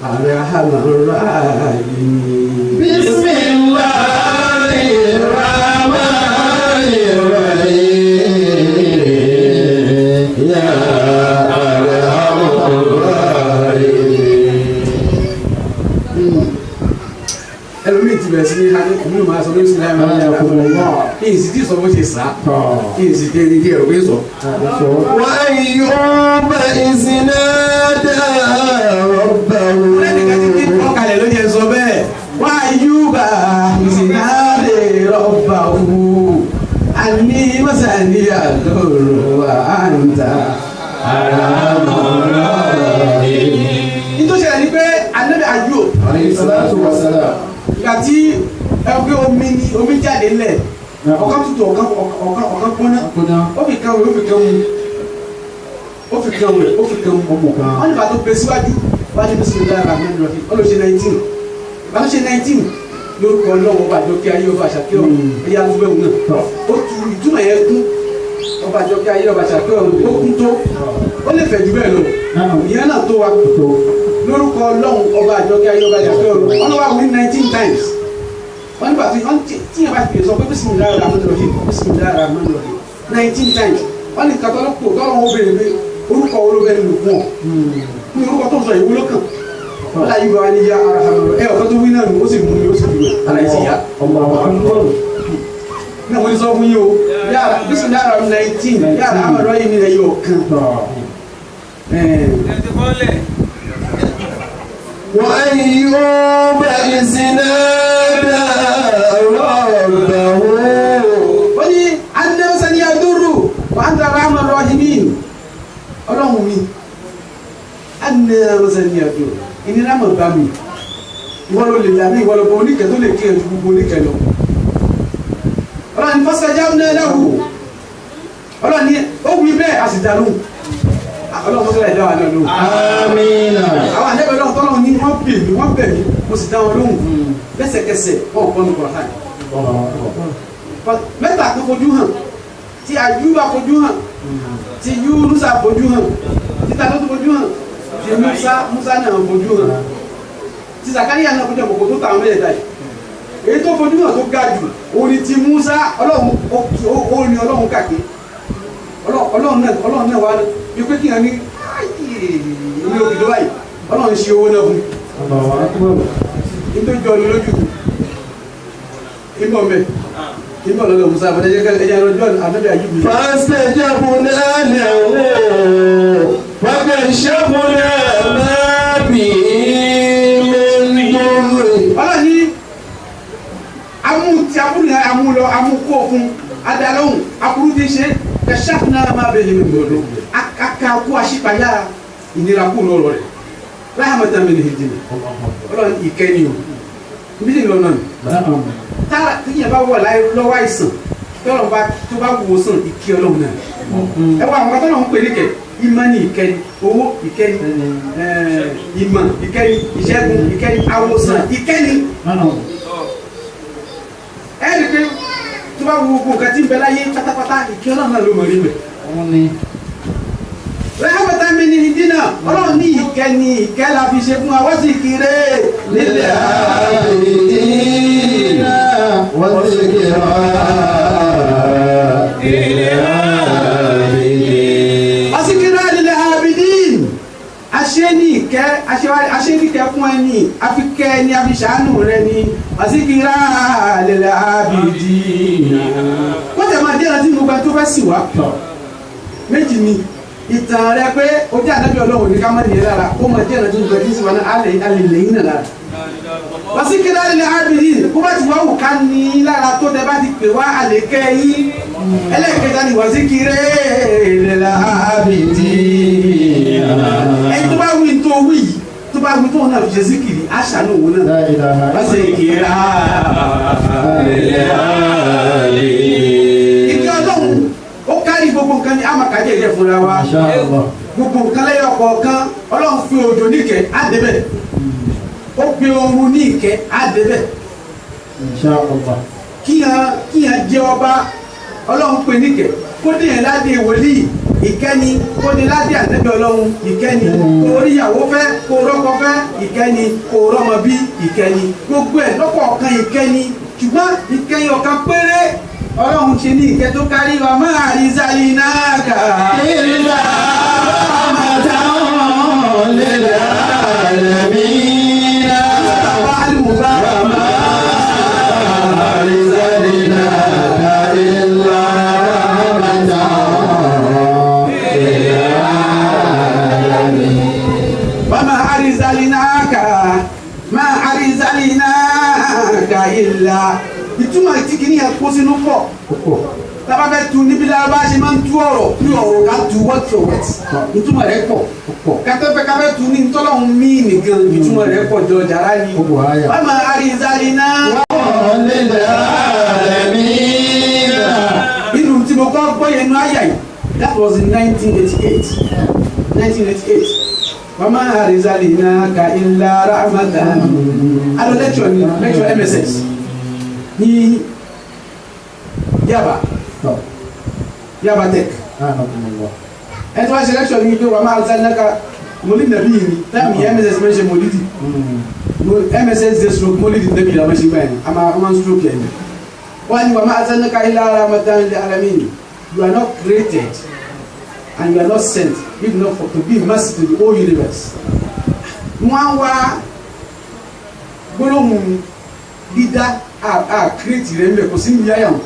Arhamar Rahimin Bismillahir Rahmanir Rahim ya Arhamar Rahim. ẹlòmíì ti bẹ̀rẹ̀ sí ní hajj kùnú máa sọ pé Bismillahir Rahmanir Rahim kí n sì tí sọ bó ṣe sá kí n sì tẹ́ ní kí ẹ̀rọ pé sọ. wa Ayyuba iz nada rabbahu. lẹ́nìkan ti fi ọkàlẹ̀ ló jẹ́ sọ bẹ́ẹ̀ wa Ayyuba iz nada rabbahu anni masaniya ad-durru wa anta arhamur rahimin. nítorí ṣẹlẹ̀ ni pé Ànábì Ayub alayhi salatu wa salam. ìgbà tí ẹgbẹ́ omi jáde lẹ̀ ọ̀kan tutù ọ̀kan gbóná ó fi kan wẹ̀ ó fi kan mu ó fi kan wẹ̀ ó fi kan mu wọ́n ní bàtó pé síwájú wọ́n ní Bismillahir Rahmanir Rahim ó lọ ṣe 19 bàtó ṣe 19 lórúkọ lọ́wọ́ bàjọ́ kí ayé ọba àṣàkẹ́ ọ̀hún ẹ̀yà lóbẹ̀wò náà ó tu ìtumọ̀ yẹn kún ọba àjọ kí ayé ọba àṣàkẹ́ ọ̀hún ó kún tó ó lè fẹ̀ jù bẹ́ẹ̀ lọ ìyẹn náà tó wa lórúkọ Ọlọ́run ọba àjọ kí ayé ọba àṣàkẹ́ ọ̀hún ọlọ́wà wí 19 times wọ́n nígbà tí yẹn bá ti pè sọ pé Bismillahir Rahmanir Rahim Bismillahir Rahmanir Rahim 19 times wọ́n ní kàtọ́ lọ́pọ̀ tọ́lọ́ wọn bèrè pé orúkọ olóbẹ̀ ló pọ̀ ní orúkọ tó sọ ìwúlò kan wọ́n láyé wá ní ya Arhamar ẹ̀ ọ̀kan tó wí náà ni ó sì mú ní ó sì dúró aláìsí ya náà wọ́n ti sọ fún yín o Bismillahir Rahmanir 19 ya Arhamar Rahim ní ẹ̀yọ̀ kan wa Ayyuba iz nada rabbahu. wọ́n ní anna masaniya ad-durru wa anta Arhamar Rahimin ọlọ́run mi anna masaniya ad-durru ìnira mọ̀ bá mi ìwọ́n ló lè dàbí ìwọ́n lọ bọ oníkẹ́ tó lè kí ẹ̀ ju gbogbo oníkẹ́ lọ ọlọ́run ní fastajabna lahu ọlọ́run ní ó wí bẹ́ẹ̀ a sì dá lóhùn ọlọ́run mọ́sálà ìdá wa náà lóhùn. amina. àwọn àdébẹ̀ náà tọ́lọ́ ní wọ́n bẹ̀ mí mo sì dá wọn lóhùn lẹ́sẹ̀kẹsẹ̀ wọn kọ́ ní kọ̀ọ̀kan mẹ́ta kan fojú hàn tí Ayuba fojú hàn tí Yunusa fojú hàn tí tàbí tó fojú hàn tí Musa náà fojú hàn tí Zakariya náà fojú hàn kòkò tó tàwọn mẹ́ta yìí èyí tó fojú hàn tó ga jù òun ni ti Musa ọlọ́run ni ọlọ́run kàkí ọlọ́run náà wà ní pé kí n ní ilé òkè tó báyìí ọlọ́run ṣe owó náà fún mi nítorí jọ ní lójú ìmọ̀ mẹ́ ìmọ̀ lọ́dọ̀ Musa àbẹ̀dẹ̀ ẹ̀yà lọ́jọ́ Ànábì Ayub. fastajabna lahu wa kashafna ma bihi min durri. ọlọ́run ní amúlọ amúkó fún adalóhùn aburú ti ṣe kashafna ma bihi min durri akakó aṣípayá ìnira kú lọ́rọ̀ rẹ̀ rahmatan min indina ọlọ́run ìkẹ́ni o bí ní lọ́nà ni tára tíyẹn bá wọ̀ lọ́wọ́ àìsàn tọ́lọ̀ tó bá wò sàn ìkẹ́ ọlọ́run náà ẹ wọ àwọn tọ́lọ̀ ń pè ní kẹ́ ìmọ̀ ní ìkẹ́ni owó ìkẹ́ni ìmọ̀ ìkẹ́ni ìṣẹ́gun ìkẹ́ni àwòsàn ìkẹ́ni ẹ rí pé tó bá wo gbogbo nǹkan tí ń bẹ láyé pátápátá ìkẹ́ ọlọ́run náà ló mọ̀ rí mẹ́ rahmatan min indina ọlọ́run ní ìkẹ́ni ìkẹ́ la fi ṣe fún wa wọ́n sì kéré nílẹ̀ àbìdínà wọ́n sì kéré nílẹ̀ àbìdín. Wasikira nílẹ̀ àbìdín aṣẹ́ ní ìkẹ́ aṣẹ́ ní ìkẹ́ fún ẹni àfikẹ́ ẹni àfiṣàánú rẹ ni wasikira nílẹ̀ àbìdín. wọ́n tẹ̀ máa dé ẹran tí mo gba tó fẹ́ sì wá méjì ni ìtàn rẹ pé o jẹ́ ànábì ọlọ́run ní ká má nìyẹn lára ó máa jẹ́ ìrìnàjò ìgbà tí ń sọ wọn alẹ́ lẹ́yìn náà lára. Wasikira nílẹ̀ àbìdín kó bá ti wá wù ká ní lára tó tẹ bá ti pè wá àlékẹ́ yín ẹlẹ́kẹta ni wasikira nílẹ̀ àbìdín. ẹni tó bá wí tó wí yìí tó bá wí tó wọn náà fi ṣe síkìrì àṣàánú òun náà wasikira nílẹ̀ àbìdín. ìkẹ́ ọlọ́run ó kárí gbogbo nǹkan ní àmàkájẹ́ ìjẹ́ fúnra wa gbogbo nǹkan lẹ́yọ̀ kọ̀ọ̀kan ọlọ́run fi òjò níkẹ́ àdébẹ̀ ó pe ooru ní ìkẹ́ àdébẹ̀ kíyàn jẹ́ ọba ọlọ́run pe níkẹ́ kó dé yẹn ládé wòlíì ìkẹ́ni kó dé ládé ànábì ọlọ́run ìkẹ́ni kó ríyàwó fẹ́ kó rọ́kọ fẹ́ ìkẹ́ni kó rọ́mọ bí ìkẹ́ni gbogbo ẹ̀ lọ́kọ̀ọ̀kan ìkẹ́ni ṣùgbọ́n ìkẹyìn ọ̀kan péré ọlọ́run ṣe ní ìkẹ́ tó kárí wa máa rí záyé náà kà. ìlà rahmatan lil alamin. bàbá àlùmọ́bá máa rí záyé náà kà ìlà rahmatan lil alamin. bàbá àrízàlínáàkà máa àrízàlínáàkà ìlà. ìtumọ̀ tí kìíní yẹn kó sínú pọ̀ tábà fẹ́ tu níbi lára bá ṣe máa ń tú ọ̀rọ̀ bí ọ̀rọ̀ ká tu word for word ìtumọ̀ rẹ̀ pọ̀ kátẹ́fẹ́ ká fẹ́ tu ní tọ́lọ́hún mí nìkan ìtumọ̀ rẹ̀ pọ̀ jọ jàrá ni wọ́n máa àrízàlí náà. inú tí mo kọ́ gbọ́ yẹn nú àyà yìí that was in 1988 wọ́n máa àrízàlí náà ka illa rahmatan adó lecture ni lecture MSS ní Yaba Tech ẹ tí wọ́n ṣe lẹ́ṣọ̀ ní pé wọ́n máa ń sáré náà mọ́lì nàbí yìí ní táàmì MSS mẹ́ṣẹ́ mọ́lìdì MSS dé stroke mọ́lìdì nàbí yìí làwọn ṣe gbà yẹn a máa ń stroke yẹn wọ́n ní wọ́n máa ń sáré náà illa rahmatan lil alamin. You are not created and you are not sent if not for to be mercy to the whole universe. wọ́n á wá gbólóhùn dídá create rẹ̀ ń bẹ̀ kò sí ní yáyà wọn.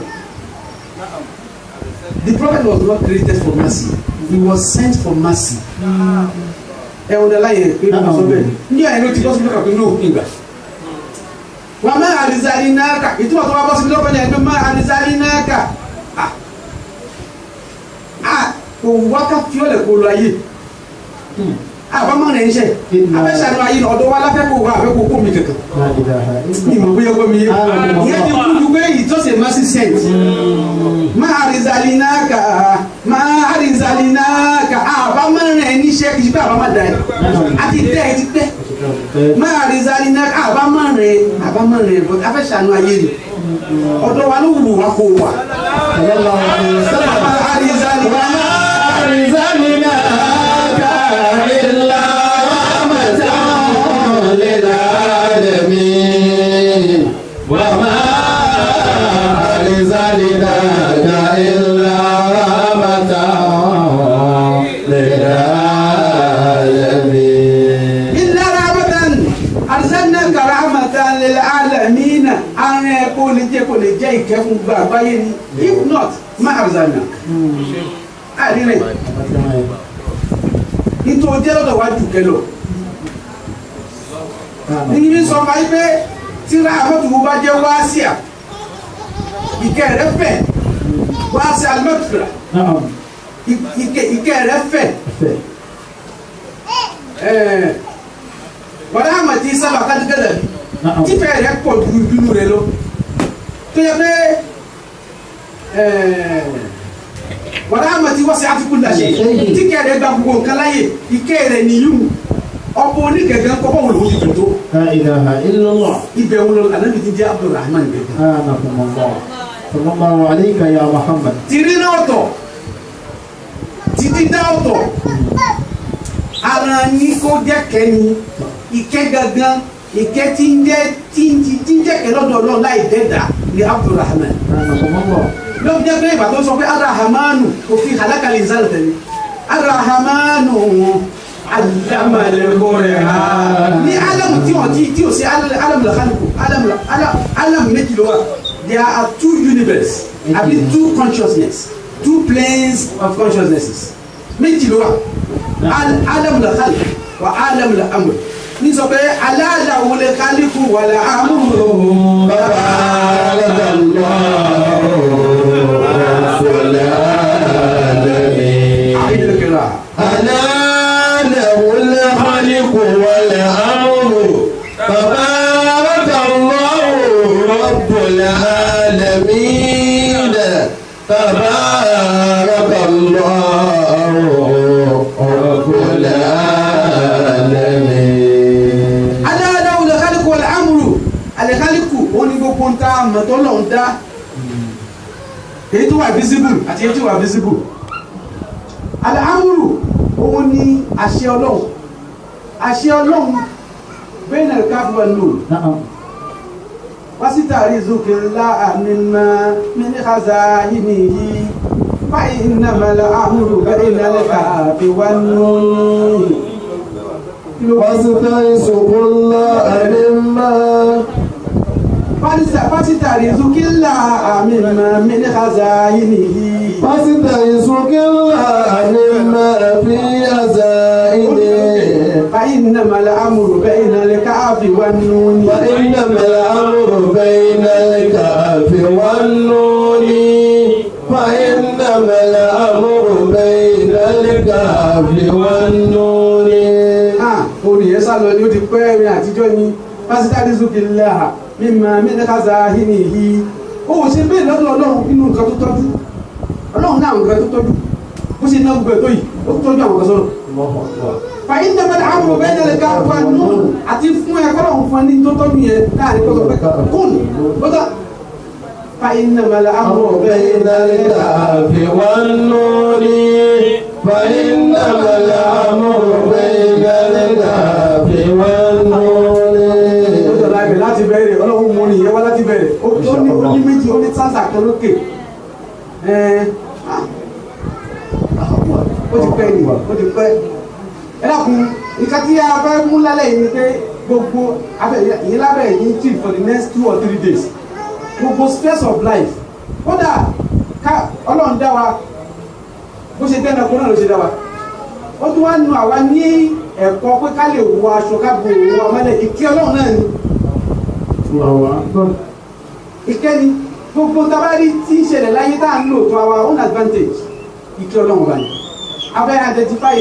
The prophet was not created for mercy. He was sent for mercy. ẹ wọ́n dala yẹn pé mo sọ bẹ́ẹ̀ ní àyè ló ti bọ́ síbi lọ́kàn pé ní òkú ìgbà. wà á má àrísàlì náà kà ìtumọ̀ tó wà bọ́ síbi lọ́kàn yẹn pé má àrísàlì náà kà kò wákà tí ó lè kó lọ ayé àbámọ̀ rẹ̀ ń ṣe abẹ́sàánú ayé náà ọ̀dọ́ wa láfẹ́ kó wá àbẹ́ kó kó mi kankan ní ìmọ̀ bóyá kó mi yé ìyẹn ti kú ju pé ìtọ́sẹ̀ má sí sẹ́ǹt máa àrísàlì náà kà àbámọ̀ rẹ̀ níṣẹ́ kìí pé àbámọ̀ dà ẹ́ àti tẹ́ ẹ ti tẹ́ máa àrísàlì náà kà àbámọ̀ rẹ̀ abẹ́sàánú ayé ni ọ̀dọ́ wa ló wù wá kó wà. àrísàlì náà kò lè jẹ́ ìkẹ́kùn gba àgbáyé ni if not má àrùzànà àríwẹ̀ nítorí jẹ́ lọ́dọ̀ wájú kẹlọ̀ ní sọ máa ń pé tí ra àmọ́tòwò bá jẹ́ wáásíà ìkẹ́ rẹ̀ fẹ̀ wáásíà alimọ́tòfìrà ìkẹ́ rẹ̀ fẹ̀ wàlá àmàtí sábà kádìgẹ́dà bí tífẹ̀ rẹ̀ pọ̀ ju ìbínú rẹ̀ lọ tó yẹ pé wàlá àmàtí wọ́n ṣe àfikún dàṣẹ tíkẹ́ rẹ̀ gba gbogbo nǹkan láyè ìkẹ́ rẹ̀ nìyú ọ̀pọ̀ onígẹ̀gẹ́ kọ́kọ́ wò lóhùn ìgbẹ́ tó. ibẹ̀ wò lọ ànábì ti jẹ́ Abdulrahman gẹ̀gẹ́. sallallahu alayka ya Muhammad. tìrí náà tọ̀ títí dá ọ̀tọ̀ ara ní kó jẹ́ kẹ́ni ìkẹ́ gangan ìkẹ́ tí ń jẹ́ kẹ́ lọ́dọ̀ Ọlọ́run láì dẹ́dà ní Abdulrahman. lọ́wọ́ jẹ́ pé ìbàdàn sọ pé arahamanu kò fi halakali zan tẹ̀lé arahamanu alamaleko rẹ̀ ha ní alamu tí wọ́n tí o ṣe alamu lakaliku alamu méjì ló wà there are two universe àbí two consciousness two planes of consciousnesses méjì ló wà alamu lakaliku wa alamu lakamu ní sọ pé aláàlá wọlé kálíkù wàlá amúlò bàbá aláàlá تبارك الله رب العالمين. ألا له الخلق والأمر الخلق هو gbogbo nta mọ̀tọ́lọ̀ ń dá èyí tó wà visible àti èyí tó wà visible. Al-amru òun ni àṣẹ Ọlọ́run bẹ́ẹ̀ náà káfíwá nù. wasitari zukila amina mini khazahinihi fa innama al-amru bayna al-kafi wan-nun. wasitari zukila amina fasitari zukila amina mini khazahinihi fasitari zukila amina fi khazahinihi فإنما الأمر بين الكاف والنون فإنما الأمر بين الكاف والنون فإنما الأمر بين الكاف والنون. olùyẹ sálọ ni ó ti pẹ́ ẹ̀rin àtijọ́ ni pásítárì zukilá mímọ mílíkàzá hínìhí ó ṣe bẹ́ẹ̀ lọ́dọ̀ Ọlọ́run nínú nǹkan tó tọ́jú Ọlọ́run náà nǹkan tó tọ́jú bó ṣe ná gbogbo ẹ̀tọ́ yìí ó tọ́jú àwọn kan sọ́rọ̀. فإنما الأمر بين الكاف والنون àti fún ẹ kọ́lọ̀ fún ẹni tó tọ́jú yẹn láàrin kọ́sọ̀ pé kún bọ́tà فإنما الأمر بين الكاف والنون فإنما الأمر بين الكاف والنون. ó jọ̀dá ibẹ̀ láti bẹ̀rẹ̀ Ọlọ́run mú ni ìyẹn wá láti bẹ̀rẹ̀ ó ní méjì ó ní sáńsà kan lókè ó ti pẹ́ ni ó ti pẹ́. ẹ dákun nǹkan tí a fẹ́ mú lálẹ́ yìí ni pé gbogbo ìyẹn lábẹ́ yìí tí for the next 2 or 3 days gbogbo stress of life kódà Ọlọ́run dá wa bó ṣe dẹ́nu ọkùnrin náà ló ṣe dá wa ó tún wá nu àwa ní ẹ̀kọ́ pé ká lè wọ aṣọ ká bo òun wa mọ́lẹ̀ ìkẹ́ Ọlọ́run náà ni ìkẹ́ ni gbogbo tabari tí ń ṣẹlẹ̀ láyé tá à ń lò to our own advantage ìkẹ́ Ọlọ́run wa ni abẹ́ identify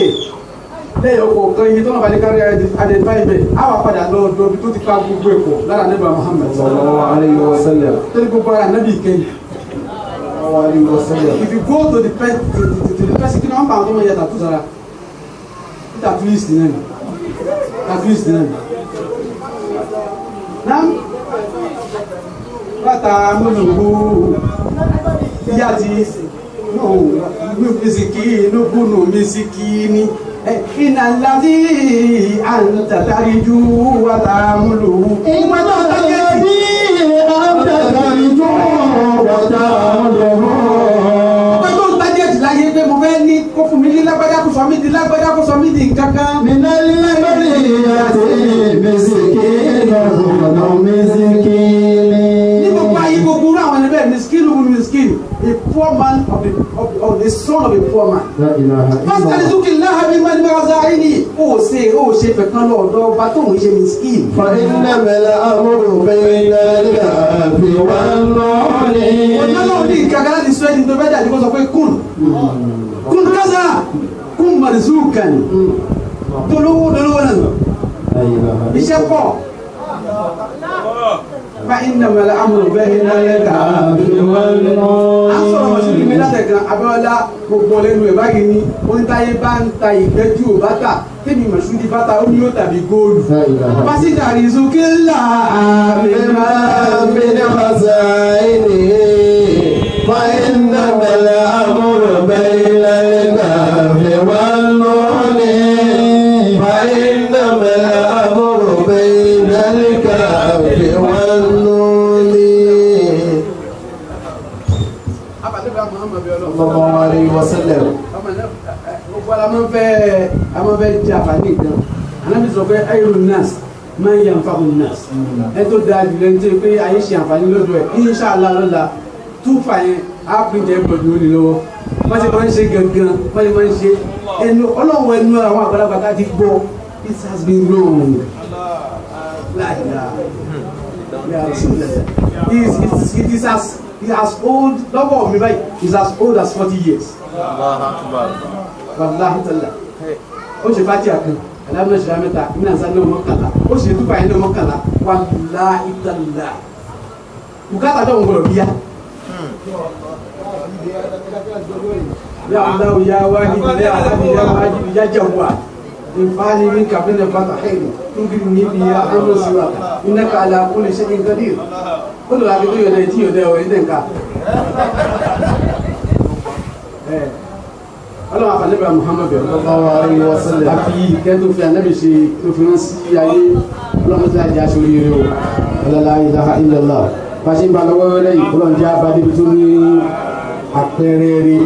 lẹ́yìn ọkọ̀ kan iye tó náà bá ní kárí identify bẹ́ẹ̀ á wà padà lọ dọ̀bí tó ti ká gbogbo ẹ̀kọ́ lára nẹ́bà Muhammad sallallahu alayhi wa sallam. tó ní gbogbo ara nẹ́bì ìkẹyìn. If you go to the person kí ni wọ́n bá àwọn tó mọ̀ yẹ tàtú sára tàtú list náà ni tàtú list náà ni. náà bàtà múlùú ìyá ti misikini bunu misikini ina lati anta tariju wa tamulu ìgbà tó tẹ́lẹ̀bí àbẹ̀tàríjú wọ̀tàmúlò. ọgbẹ́ tó ń tájẹ́tì láyé pé mo fẹ́ ní kó fún mi ní lágbájá kó sọ mí di lágbájá kó sọ mí di nǹkan kan. minali lórí àti misikini ọ̀nà misikini. ní gbogbo ayé gbogbo rú àwọn ẹni bẹ́ẹ̀ misikini wù misikini a poor man of the son of a poor man. pásítọ̀ zukilaha bí mani bàzá ẹni ó ṣe fẹ̀kan lọ́dọ̀ ọba tó ń ṣe miskin. فإنما الأمر بين الكاف والنون. ọjọ́ náà ní ìkàkà láti sọ ẹni tó bẹ́ẹ̀ dàdí kó sọ pé kún kásá kún marizukan tolówó iṣẹ́ pọ̀ fa innama al-amru bayna al-kaafi wal-nuun. a sọ̀rọ̀ mùsùlùmí látẹ̀kan Abíọ́lá gbogbo lẹ́nu ẹ̀ báyìí ní onítáyé bá ń ta ìgbẹ́jú ò bá tà tẹ́mi mùsùlùmí bá ta ó ní yóò tàbí góòlù. pásítà rìzùkìlà بما من خزائنه فإنما الأمر بين الكاف والنون فإنما الأمر بين الكاف والنون صلى الله عليه وسلم. gbogbo ala máa ń fẹ́ jẹ àǹfààní ìdán anábì sọ pé ayélujára nurse máa ń yẹ àǹfààní nurse ẹ tó da jùlọ ní tí pé ayé ṣe àǹfààní lọ́dọ̀ ẹ̀ inṣàlá lọ́la túfà yẹn á pín jẹ́ pẹ̀lú òní lọ́wọ́ wọ́n ti máa ń ṣe gangan wọ́n ti máa ń ṣe ẹnu ọlọ́wọ́ ẹnu àwọn àgbàlagbà tá a ti gbọ́ it has been long it is as old lọ́wọ́ mi báyìí is as old as 40 years. Wallahi tala ó ṣe fati àkàn alámúná ṣe rámẹ́ta iná nsá náà mọ́kànlá ó ṣe túbà yẹn náà mọ́kànlá wallahi tala bùkátà tó ń gbọdọ̀ bíyá. ya Allah ya wahid ya ahad ya majid ya jawwad infani min kabina fatahin tungirni bi ya amru siwaka innaka ala kulli shay'in qadir kullu hadi yo dai ti yo dai o idenka ọlọ́run àfàlẹ́bà Muhammad sallallahu alaihi wasallam àfi ìkẹ́ tó fi ànábì ṣe tó fi rán sí ayé ọlọ́run tí a jẹ́ aṣọ oríire o la ilaha illallah bá ṣe ń ba lọ́wọ́ lẹ́yìn ọlọ́run jẹ́ abadé tó ní àpẹẹrẹ rí.